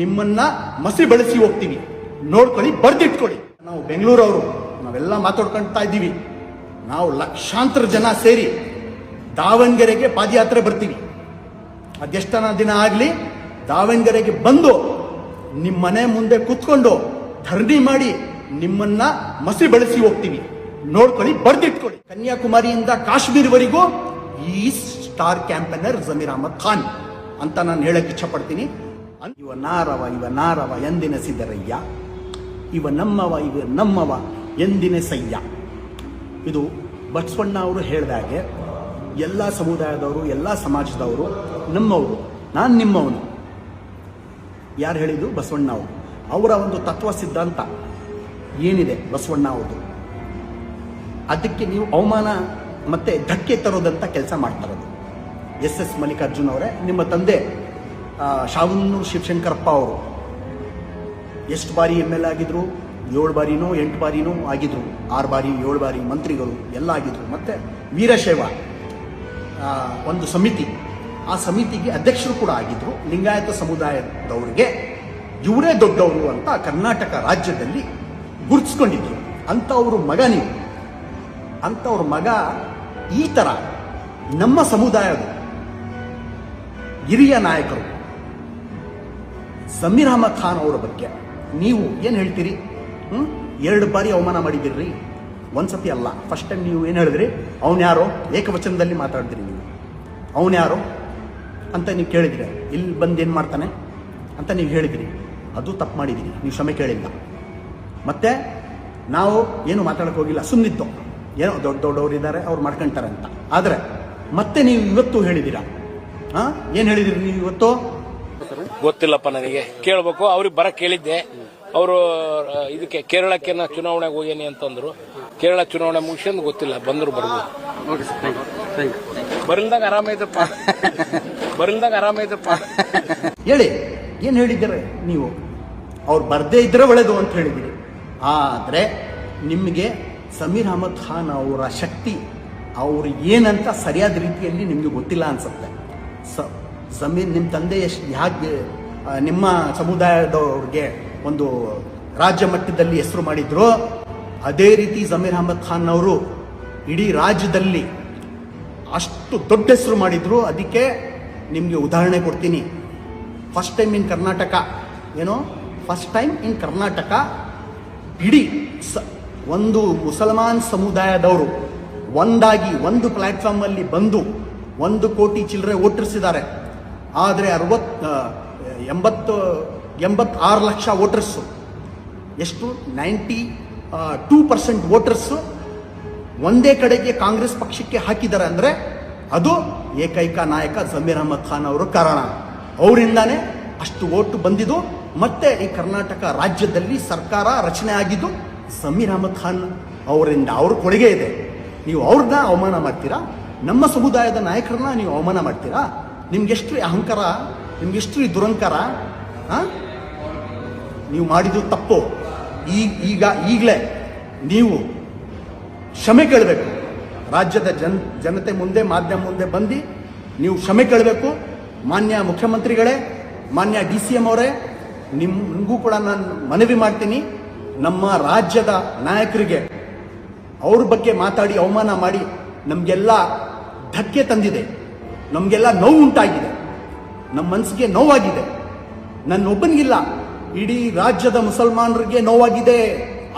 ನಿಮ್ಮನ್ನ ಮಸಿ ಬಳಸಿ ಹೋಗ್ತೀವಿ, ನೋಡ್ಕೊಳ್ಳಿ, ಬರ್ದಿಟ್ಕೊಳ್ಳಿ. ನಾವು ಬೆಂಗಳೂರವರು ನಾವೆಲ್ಲ ಮಾತಾಡ್ಕೊಳ್ತಾ ಇದ್ದೀವಿ. ನಾವು ಲಕ್ಷಾಂತರ ಜನ ಸೇರಿ ದಾವಣಗೆರೆಗೆ ಪಾದಯಾತ್ರೆ ಬರ್ತೀವಿ. ಅದೆಷ್ಟನ ದಿನ ಆಗಲಿ ದಾವಣಗೆರೆಗೆ ಬಂದು ನಿಮ್ಮ ಮನೆ ಮುಂದೆ ಕೂತ್ಕೊಂಡು ಧರಣಿ ಮಾಡಿ ನಿಮ್ಮನ್ನ ಮಸಿ ಬಳಸಿ ಹೋಗ್ತೀವಿ, ನೋಡ್ಕೊಳ್ಳಿ, ಬರ್ದಿಟ್ಕೊಳ್ಳಿ. ಕನ್ಯಾಕುಮಾರಿಯಿಂದ ಕಾಶ್ಮೀರ್ವರೆಗೂ ಈ ಸ್ಟಾರ್ ಕ್ಯಾಂಪೇನರ್ ಜಮೀರ್ ಅಹಮದ್ ಖಾನ್ ಅಂತ ನಾನು ಹೇಳಕ್ ಇಚ್ಛಪಡ್ತೀನಿ. ಇವ ನಾರವ ಎಂದಿನ ಸಿದ್ದರಯ್ಯ, ಇವ ನಮ್ಮವ ಎಂದಿನ ಸಯ್ಯ. ಇದು ಬಸವಣ್ಣ ಅವರು ಹೇಳಿದಾಗೆ ಎಲ್ಲ ಸಮುದಾಯದವರು, ಎಲ್ಲ ಸಮಾಜದವರು ನಮ್ಮವರು, ನಾನು ನಿಮ್ಮವನು. ಯಾರು ಹೇಳಿದ್ದು? ಬಸವಣ್ಣ ಅವರು. ಅವರ ಒಂದು ತತ್ವ ಸಿದ್ಧಾಂತ ಏನಿದೆ ಬಸವಣ್ಣ ಅವ್ರದ್ದು, ಅದಕ್ಕೆ ನೀವು ಅವಮಾನ ಮತ್ತೆ ಧಕ್ಕೆ ತರೋದಂತ ಕೆಲಸ ಮಾಡ್ತಾರದು. ಎಸ್ ಮಲ್ಲಿಕಾರ್ಜುನ್ ಅವರೇ, ನಿಮ್ಮ ತಂದೆ ಶಾವನ್ನೂರು ಶಿವಶಂಕರಪ್ಪ ಅವರು ಎಷ್ಟು ಬಾರಿ MLA ಆಗಿದ್ರು? 7 ಬಾರಿನೋ 8 ಬಾರಿನೋ ಆಗಿದ್ರು. 6 ಬಾರಿ 7 ಬಾರಿ ಮಂತ್ರಿಗಳು ಎಲ್ಲ ಆಗಿದ್ರು. ಮತ್ತೆ ವೀರಶೈವ ಒಂದು ಸಮಿತಿ, ಆ ಸಮಿತಿಗೆ ಅಧ್ಯಕ್ಷರು ಕೂಡ ಆಗಿದ್ರು. ಲಿಂಗಾಯತ ಸಮುದಾಯದವ್ರಿಗೆ ಇವರೇ ದೊಡ್ಡವರು ಅಂತ ಕರ್ನಾಟಕ ರಾಜ್ಯದಲ್ಲಿ ಗುರುತಿಸ್ಕೊಂಡಿದ್ರು. ಅಂಥವ್ರ ಮಗ ನೀವು. ಅಂಥವ್ರ ಮಗ ಈ ಥರ ನಮ್ಮ ಸಮುದಾಯದ ಹಿರಿಯ ನಾಯಕರು ಜಮೀರ್ ಅಹಮದ್ ಖಾನ್ ಅವರ ಬಗ್ಗೆ ನೀವು ಏನು ಹೇಳ್ತೀರಿ? 2 ಬಾರಿ ಅವಮಾನ ಮಾಡಿದ್ದೀರಿ, ಒಂದ್ಸತಿ ಅಲ್ಲ. ಫಸ್ಟ್ ಟೈಮ್ ನೀವು ಏನು ಹೇಳಿದ್ರಿ? ಅವನು ಯಾರೋ ಏಕವಚನದಲ್ಲಿ ಮಾತಾಡಿದ್ರಿ. ನೀವು ಅವನು ಯಾರೋ ಅಂತ ನೀವು ಕೇಳಿದ್ರಿ. ಇಲ್ಲಿ ಬಂದು ಏನು ಮಾಡ್ತಾನೆ ಅಂತ ನೀವು ಹೇಳಿದ್ರಿ. ಅದು ತಪ್ಪು ಮಾಡಿದ್ದೀರಿ, ನೀವು ಕ್ಷಮೆ ಕೇಳಿಲ್ಲ. ಮತ್ತೆ ನಾವು ಏನು ಮಾತಾಡಕ್ಕೆ ಹೋಗಿಲ್ಲ, ಸುಮ್ಮನಿದ್ದು. ಏನೋ ದೊಡ್ಡವರು ಇದ್ದಾರೆ, ಅವ್ರು ಮಾಡ್ಕೊಂತಾರೆ ಅಂತ. ಆದರೆ ಮತ್ತೆ ನೀವು ಇವತ್ತು ಹೇಳಿದ್ದೀರಾ. ಏನು ಹೇಳಿದಿರಿ ನೀವು ಇವತ್ತು? ಗೊತ್ತಿಲ್ಲಪ್ಪ, ನನಗೆ ಕೇಳಬೇಕು. ಅವ್ರಿಗೆ ಬರ ಕೇಳಿದ್ದೆ. ಅವರು ಇದಕ್ಕೆ ಕೇರಳಕ್ಕೆ ನಾ ಚುನಾವಣೆಗೆ ಹೋಗೇನಿ ಅಂತಂದ್ರು. ಕೇರಳ ಚುನಾವಣೆ ಮುಗಿಸ್ಕೊಂಡು ಗೊತ್ತಿಲ್ಲ, ಬಂದ್ರು ಬರ್ಬೋದು. ಬರಲ್ದಾಗ ಆರಾಮೈತಪ್ಪ ಹೇಳಿ, ಏನು ಹೇಳಿದ್ದಾರೆ ನೀವು? ಅವ್ರು ಬರ್ದೇ ಇದ್ರೆ ಒಳ್ಳೇದು ಅಂತ ಹೇಳಿದಿರಿ. ಆದರೆ ನಿಮಗೆ ಜಮೀರ್ ಅಹಮದ್ ಖಾನ್ ಅವರ ಶಕ್ತಿ, ಅವರು ಏನಂತ ಸರಿಯಾದ ರೀತಿಯಲ್ಲಿ ನಿಮಗೆ ಗೊತ್ತಿಲ್ಲ ಅನ್ಸುತ್ತೆ. ಜಮೀರ್, ನಿಮ್ಮ ತಂದೆ ಹೇಗೆ ನಿಮ್ಮ ಸಮುದಾಯದವ್ರಿಗೆ ಒಂದು ರಾಜ್ಯ ಮಟ್ಟದಲ್ಲಿ ಹೆಸರು ಮಾಡಿದ್ರು, ಅದೇ ರೀತಿ ಜಮೀರ್ ಅಹಮದ್ ಖಾನ್ ಅವರು ಇಡೀ ರಾಜ್ಯದಲ್ಲಿ ಅಷ್ಟು ದೊಡ್ಡ ಹೆಸರು ಮಾಡಿದ್ರು. ಅದಕ್ಕೆ ನಿಮಗೆ ಉದಾಹರಣೆ ಕೊಡ್ತೀನಿ. ಫಸ್ಟ್ ಟೈಮ್ ಇನ್ ಕರ್ನಾಟಕ, ಇಡೀ ಒಂದು ಮುಸಲ್ಮಾನ್ ಸಮುದಾಯದವರು ಒಂದಾಗಿ ಒಂದು ಪ್ಲಾಟ್ಫಾರ್ಮಲ್ಲಿ ಬಂದು 1 ಕೋಟಿ ಚಿಲ್ಲರೆ ವೋಟರ್ಸಿದ್ದಾರೆ. ಆದರೆ 86 ಲಕ್ಷ ವೋಟರ್ಸು, ಎಷ್ಟು 92% ವೋಟರ್ಸು ಒಂದೇ ಕಡೆಗೆ ಕಾಂಗ್ರೆಸ್ ಪಕ್ಷಕ್ಕೆ ಹಾಕಿದ್ದಾರೆ. ಅಂದರೆ ಅದು ಏಕೈಕ ನಾಯಕ ಜಮೀರ್ ಅಹಮದ್ ಖಾನ್ ಅವರು ಕಾರಣ. ಅವರಿಂದಾನೇ ಅಷ್ಟು ವೋಟ್ ಬಂದಿದ್ದು. ಮತ್ತೆ ಈ ಕರ್ನಾಟಕ ರಾಜ್ಯದಲ್ಲಿ ಸರ್ಕಾರ ರಚನೆ ಆಗಿದ್ದು ಜಮೀರ್ ಅಹಮದ್ ಖಾನ್ ಅವರಿಂದ. ಅವ್ರ ಕೊಡುಗೆ ಇದೆ. ನೀವು ಅವ್ರನ್ನ ಅವಮಾನ ಮಾಡ್ತೀರಾ, ನಮ್ಮ ಸಮುದಾಯದ ನಾಯಕರನ್ನ ನೀವು ಅವಮಾನ ಮಾಡ್ತೀರಾ? ನಿಮ್ಗೆಷ್ಟು ಅಹಂಕಾರ, ನಿಮ್ಗೆಷ್ಟು ದುರಂಕಾರ. ನೀವು ಮಾಡಿದ್ದು ತಪ್ಪು. ಈಗಲೇ ನೀವು ಕ್ಷಮೆ ಕೇಳಬೇಕು. ರಾಜ್ಯದ ಜನತೆ ಮುಂದೆ, ಮಾಧ್ಯಮ ಮುಂದೆ ಬಂದು ನೀವು ಕ್ಷಮೆ ಕೇಳಬೇಕು. ಮಾನ್ಯ ಮುಖ್ಯಮಂತ್ರಿಗಳೇ, ಮಾನ್ಯ DCM ಅವರೇ, ನಿಮಗೂ ಕೂಡ ನಾನು ಮನವಿ ಮಾಡ್ತೀನಿ. ನಮ್ಮ ರಾಜ್ಯದ ನಾಯಕರಿಗೆ ಅವ್ರ ಬಗ್ಗೆ ಮಾತಾಡಿ ಅವಮಾನ ಮಾಡಿ ನಮಗೆಲ್ಲ ಧಕ್ಕೆ ತಂದಿದೆ, ನಮಗೆಲ್ಲ ನೋವು ಉಂಟಾಗಿದೆ, ನಮ್ಮ ಮನಸ್ಸಿಗೆ ನೋವಾಗಿದೆ. ನನ್ನೊಬ್ಬನಿಗಿಲ್ಲ, ಇಡೀ ರಾಜ್ಯದ ಮುಸಲ್ಮಾನರಿಗೆ ನೋವಾಗಿದೆ.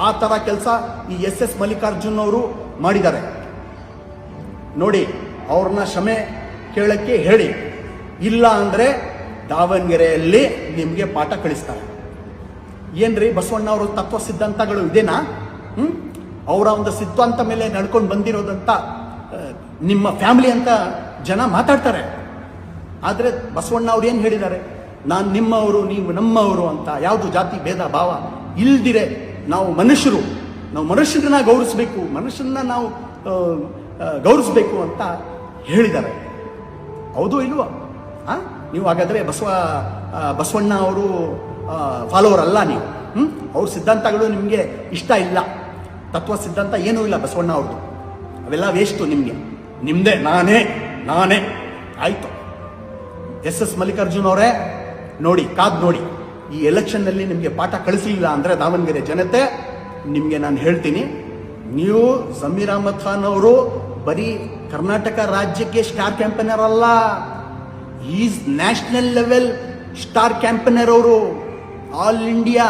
ಆ ಥರ ಕೆಲಸ ಈ SS ಮಲ್ಲಿಕಾರ್ಜುನ್ ಅವರು ಮಾಡಿದ್ದಾರೆ. ನೋಡಿ, ಅವ್ರನ್ನ ಕ್ಷಮೆ ಕೇಳಕ್ಕೆ ಹೇಳಿ. ಇಲ್ಲ ಅಂದರೆ ದಾವಣಗೆರೆಯಲ್ಲಿ ನಿಮಗೆ ಪಾಠ ಕಳಿಸ್ತಾರೆ. ಏನ್ರಿ ಬಸವಣ್ಣ ಅವರ ತತ್ವ ಸಿದ್ಧಾಂತಗಳು ಇದೇನಾ? ಅವರ ಒಂದು ಸಿದ್ಧಾಂತ ಮೇಲೆ ನಡ್ಕೊಂಡು ಬಂದಿರೋದಂತ ನಿಮ್ಮ ಫ್ಯಾಮಿಲಿ ಅಂತ ಜನ ಮಾತಾಡ್ತಾರೆ. ಆದರೆ ಬಸವಣ್ಣ ಅವ್ರು ಏನು ಹೇಳಿದ್ದಾರೆ? ನಾನು ನಿಮ್ಮವರು, ನೀವು ನಮ್ಮವರು ಅಂತ. ಯಾವುದು ಜಾತಿ ಭೇದ ಭಾವ ಇಲ್ದಿರೆ ನಾವು ಮನುಷ್ಯರನ್ನ ಗೌರವಿಸಬೇಕು, ಮನುಷ್ಯರನ್ನ ನಾವು ಗೌರವಿಸಬೇಕು ಅಂತ ಹೇಳಿದ್ದಾರೆ. ಹೌದು ಇಲ್ವಾ? ನೀವು ಹಾಗಾದರೆ ಬಸವಣ್ಣ ಅವರು ಫಾಲೋವರ್ ಅಲ್ಲ ನೀವು. ಅವ್ರ ಸಿದ್ಧಾಂತಗಳು ನಿಮಗೆ ಇಷ್ಟ ಇಲ್ಲ. ತತ್ವ ಸಿದ್ಧಾಂತ ಏನೂ ಇಲ್ಲ ಬಸವಣ್ಣ ಅವ್ರದ್ದು. ಅವೆಲ್ಲ ವೇಸ್ಟು ನಿಮಗೆ. ನಿಮ್ಮದೇ ನಾನೇ ಆಯಿತು. SS ಮಲ್ಲಿಕಾರ್ಜುನ್ ಅವರೇ, ನೋಡಿ, ಕಾದ್ ನೋಡಿ. ಈ ಎಲೆಕ್ಷನ್ನಲ್ಲಿ ನಿಮಗೆ ಪಾಠ ಕಳಿಸಲಿಲ್ಲ ಅಂದರೆ ದಾವಣಗೆರೆ ಜನತೆ ನಿಮಗೆ ನಾನು ಹೇಳ್ತೀನಿ, ನೀವು ಜಮೀರ್ ಅಹಮದ್ ಖಾನ್ ಅವರು ಬರೀ ಕರ್ನಾಟಕ ರಾಜ್ಯಕ್ಕೆ ಸ್ಟಾರ್ ಕ್ಯಾಂಪೇನರ್ ಅಲ್ಲ, is national level star campaigner ಅವರು, ಆಲ್ ಇಂಡಿಯಾ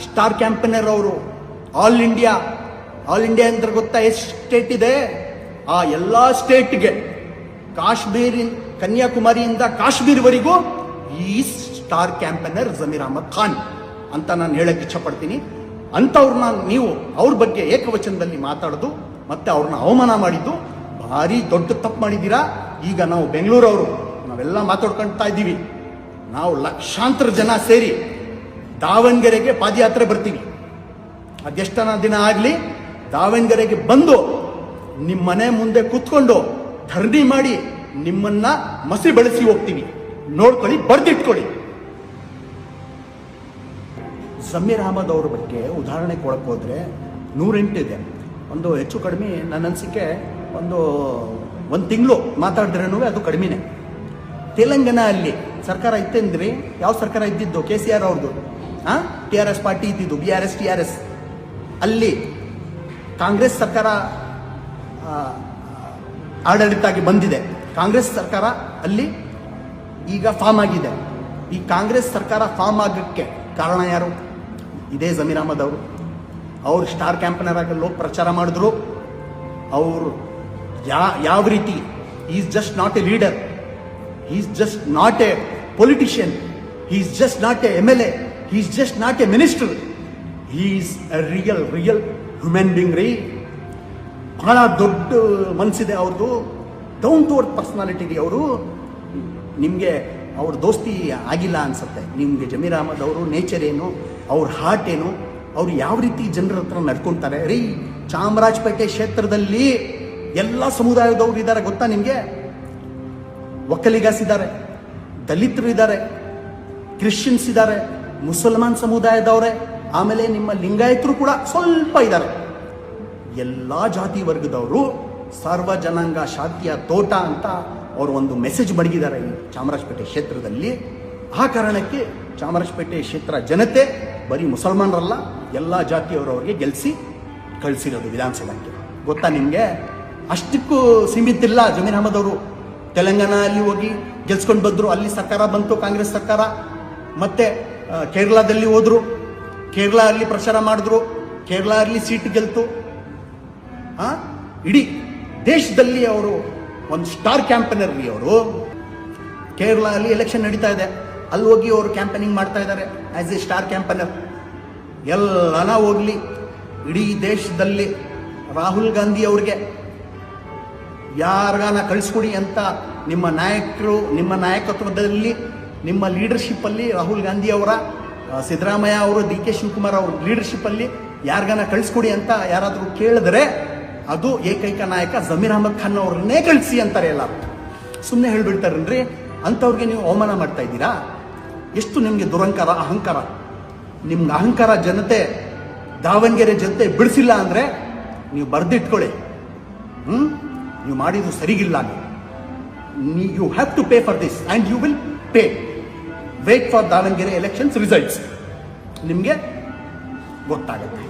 ಸ್ಟಾರ್ ಕ್ಯಾಂಪೇನರ್ ಅವರು. ಆಲ್ ಇಂಡಿಯಾ ಅಂದ್ರೆ ಗೊತ್ತಾ ಎಷ್ಟು ಸ್ಟೇಟ್ ಇದೆ? ಆ ಎಲ್ಲ ಸ್ಟೇಟ್ಗೆ ಕನ್ಯಾಕುಮಾರಿಯಿಂದ ಕಾಶ್ಮೀರ್ವರೆಗೂ ಈ ಸ್ಟಾರ್ ಕ್ಯಾಂಪೇನರ್ ಜಮೀರ್ ಅಹಮದ್ ಖಾನ್ ಅಂತ ನಾನು ಹೇಳಕ್ ಇಚ್ಛಪಡ್ತೀನಿ. ಅಂಥವ್ರನ್ನ ನೀವು ಅವ್ರ ಬಗ್ಗೆ ಏಕವಚನದಲ್ಲಿ ಮಾತಾಡೋದು ಮತ್ತೆ ಅವ್ರನ್ನ ಅವಮಾನ ಮಾಡಿದ್ದು ಭಾರಿ ದೊಡ್ಡ ತಪ್ಪು ಮಾಡಿದ್ದೀರಾ. ಈಗ ನಾವು ಬೆಂಗಳೂರವರು ನಾವೆಲ್ಲ ಮಾತಾಡ್ಕೊಳ್ತಾ ಇದ್ದೀವಿ, ನಾವು ಲಕ್ಷಾಂತರ ಜನ ಸೇರಿ ದಾವಣಗೆರೆಗೆ ಪಾದಯಾತ್ರೆ ಬರ್ತೀವಿ. ಅದೆಷ್ಟನ ದಿನ ಆಗಲಿ ದಾವಣಗೆರೆಗೆ ಬಂದು ನಿಮ್ಮ ಮನೆ ಮುಂದೆ ಕೂತ್ಕೊಂಡು ಧರಣಿ ಮಾಡಿ ನಿಮ್ಮನ್ನ ಮಸಿ ಬಳಸಿ ಹೋಗ್ತೀವಿ. ನೋಡ್ಕೊಳ್ಳಿ, ಬರ್ದಿಟ್ಕೊಳ್ಳಿ. ಜಮೀರ್ ಅಹಮದ್ ಅವ್ರ ಬಗ್ಗೆ ಉದಾಹರಣೆ ಕೊಡಕ್ಕೆ ಹೋದ್ರೆ 108 ಇದೆ. ಒಂದು ಹೆಚ್ಚು ಕಡಿಮೆ ನನ್ನ ಅನಿಸಿಕೆ ಒಂದು ತಿಂಗಳು ಮಾತಾಡಿದ್ರೇನು ಅದು ಕಡಿಮೆನೆ. ತೆಲಂಗಾಣ ಅಲ್ಲಿ ಸರ್ಕಾರ ಇತ್ತಂದ್ರಿ, ಯಾವ ಸರ್ಕಾರ ಇದ್ದಿದ್ದು? KCR ಅವ್ರದ್ದು. TRS ಪಾರ್ಟಿ ಇದ್ದಿದ್ದು, BRS TRS. ಅಲ್ಲಿ ಕಾಂಗ್ರೆಸ್ ಸರ್ಕಾರ ಆಡಳಿತಾಗಿ ಬಂದಿದೆ. ಕಾಂಗ್ರೆಸ್ ಸರ್ಕಾರ ಅಲ್ಲಿ ಈಗ ಫಾರ್ಮ್ ಆಗಿದೆ. ಈ ಕಾಂಗ್ರೆಸ್ ಸರ್ಕಾರ ಫಾರ್ಮ್ ಆಗಕ್ಕೆ ಕಾರಣ ಯಾರು? ಇದೇ ಜಮೀರ್ ಅಹಮದ್ ಅವರು. ಅವ್ರು ಸ್ಟಾರ್ ಕ್ಯಾಂಪೇನರ್ ಆಗಿ ಲೋಕ ಪ್ರಚಾರ ಮಾಡಿದ್ರು. ಅವರು ಯಾವ ರೀತಿ, is just not A leader, is just not A politician, is just not A MLA, is just not A minister, is A real human being ರೀ. ಬಹಳ ದೊಡ್ಡ ಮನಸ್ಸಿದೆ ಅವ್ರದ್ದು, ಡೌನ್ ಟು ಅರ್ತ್ ಪರ್ಸನಾಲಿಟಿ ರೀ ಅವರು. ನಿಮಗೆ ಅವ್ರ ದೋಸ್ತಿ ಆಗಿಲ್ಲ ಅನ್ಸುತ್ತೆ. ನಿಮಗೆ ಜಮೀರ್ ಅಹಮದ್ ಅವರು ನೇಚರ್ ಏನು, ಅವ್ರ ಹಾರ್ಟ್ ಏನು, ಅವ್ರು ಯಾವ ರೀತಿ ಜನರ ಹತ್ರ ನಡ್ಕೊತಾರೆ ರೀ. ಚಾಮರಾಜಪೇಟೆ ಕ್ಷೇತ್ರದಲ್ಲಿ ಎಲ್ಲ ಸಮುದಾಯದವ್ರು ಇದ್ದಾರೆ ಗೊತ್ತಾ ನಿಮಗೆ? ಒಕ್ಕಲಿಗಸ್ ಇದ್ದಾರೆ, ದಲಿತರು ಇದ್ದಾರೆ, ಕ್ರಿಶ್ಚಿಯನ್ಸ್ ಇದ್ದಾರೆ, ಮುಸಲ್ಮಾನ್ ಸಮುದಾಯದವರೇ, ಆಮೇಲೆ ನಿಮ್ಮ ಲಿಂಗಾಯತರು ಕೂಡ ಸ್ವಲ್ಪ ಇದ್ದಾರೆ. ಎಲ್ಲ ಜಾತಿ ವರ್ಗದವರು ಸರ್ವ ಜನಾಂಗ ಶಾಂತಿಯ ತೋಟ ಅಂತ ಅವರು ಒಂದು ಮೆಸೇಜ್ ಮಡಗಿದ್ದಾರೆ ಈ ಚಾಮರಾಜಪೇಟೆ ಕ್ಷೇತ್ರದಲ್ಲಿ. ಆ ಕಾರಣಕ್ಕೆ ಚಾಮರಾಜಪೇಟೆ ಕ್ಷೇತ್ರ ಜನತೆ ಬರೀ ಮುಸಲ್ಮಾನರಲ್ಲ, ಎಲ್ಲ ಜಾತಿಯವರವರಿಗೆ ಗೆಲ್ಲಿಸಿ ಕಳಿಸಿರೋದು ವಿಧಾನಸಭೆಗೆ. ಗೊತ್ತಾ ನಿಮಗೆ? ಅಷ್ಟಕ್ಕೂ ಸೀಮಿತ ಇಲ್ಲ ಜಮೀರ್ ಅಹಮದ್ ಅವರು. ತೆಲಂಗಾಣ ಅಲ್ಲಿ ಹೋಗಿ ಗೆಲ್ಸ್ಕೊಂಡು ಬಂದರು, ಅಲ್ಲಿ ಸರ್ಕಾರ ಬಂತು ಕಾಂಗ್ರೆಸ್ ಸರ್ಕಾರ. ಮತ್ತೆ ಕೇರಳದಲ್ಲಿ ಹೋದ್ರು, ಕೇರಳ ಅಲ್ಲಿ ಪ್ರಚಾರ ಮಾಡಿದ್ರು, ಕೇರಳ ಅಲ್ಲಿ ಸೀಟ್ ಗೆಲ್ತು. ಇಡೀ ದೇಶದಲ್ಲಿ ಅವರು ಒಂದು ಸ್ಟಾರ್ ಕ್ಯಾಂಪೇನರ್ ರೀ ಅವರು. ಕೇರಳ ಅಲ್ಲಿ ಎಲೆಕ್ಷನ್ ನಡೀತಾ ಇದೆ, ಅಲ್ಲಿ ಹೋಗಿ ಅವರು ಕ್ಯಾಂಪೇನಿಂಗ್ ಮಾಡ್ತಾ ಇದ್ದಾರೆ ಆಸ್ ಎ ಸ್ಟಾರ್ ಕ್ಯಾಂಪೇನರ್. ಎಲ್ಲನ ಹೋಗ್ಲಿ, ಇಡೀ ದೇಶದಲ್ಲಿ ರಾಹುಲ್ ಗಾಂಧಿ ಅವ್ರಿಗೆ ಯಾರಿಗಾನ ಕಳಿಸ್ಕೊಡಿ ಅಂತ ನಿಮ್ಮ ನಾಯಕರು, ನಿಮ್ಮ ನಾಯಕತ್ವದಲ್ಲಿ, ನಿಮ್ಮ ಲೀಡರ್ಶಿಪ್ಪಲ್ಲಿ ರಾಹುಲ್ ಗಾಂಧಿ ಅವರ, ಸಿದ್ದರಾಮಯ್ಯ ಅವರು, DK ಶಿವಕುಮಾರ್ ಅವ್ರ ಲೀಡರ್ಶಿಪ್ಪಲ್ಲಿ ಯಾರಿಗಾನ ಕಳಿಸ್ಕೊಡಿ ಅಂತ ಯಾರಾದರೂ ಕೇಳಿದ್ರೆ ಅದು ಏಕೈಕ ನಾಯಕ ಜಮೀರ್ ಅಹಮದ್ ಖಾನ್ ಅವ್ರನ್ನೇ ಕಳಿಸಿ ಅಂತಾರೆ ಎಲ್ಲರೂ. ಸುಮ್ಮನೆ ಹೇಳ್ಬಿಡ್ತಾರನ್ರಿ. ಅಂಥವ್ರಿಗೆ ನೀವು ಅವಮಾನ ಮಾಡ್ತಾ ಇದ್ದೀರಾ. ಎಷ್ಟು ನಿಮಗೆ ದುರಂಕಾರ, ಅಹಂಕಾರ. ನಿಮ್ಗೆ ಅಹಂಕಾರ ಜನತೆ, ದಾವಣಗೆರೆ ಜನತೆ ಬಿಡಿಸಿಲ್ಲ ಅಂದರೆ ನೀವು ಬರೆದಿಟ್ಕೊಳ್ಳಿ. ನೀವು ಮಾಡಿದ್ದು ಸರಿಗಿಲ್ಲ. You have to pay for this and you will pay. Wait for Davanagere elections results, ನಿಮಗೆ ಗೊತ್ತಾಗುತ್ತೆ.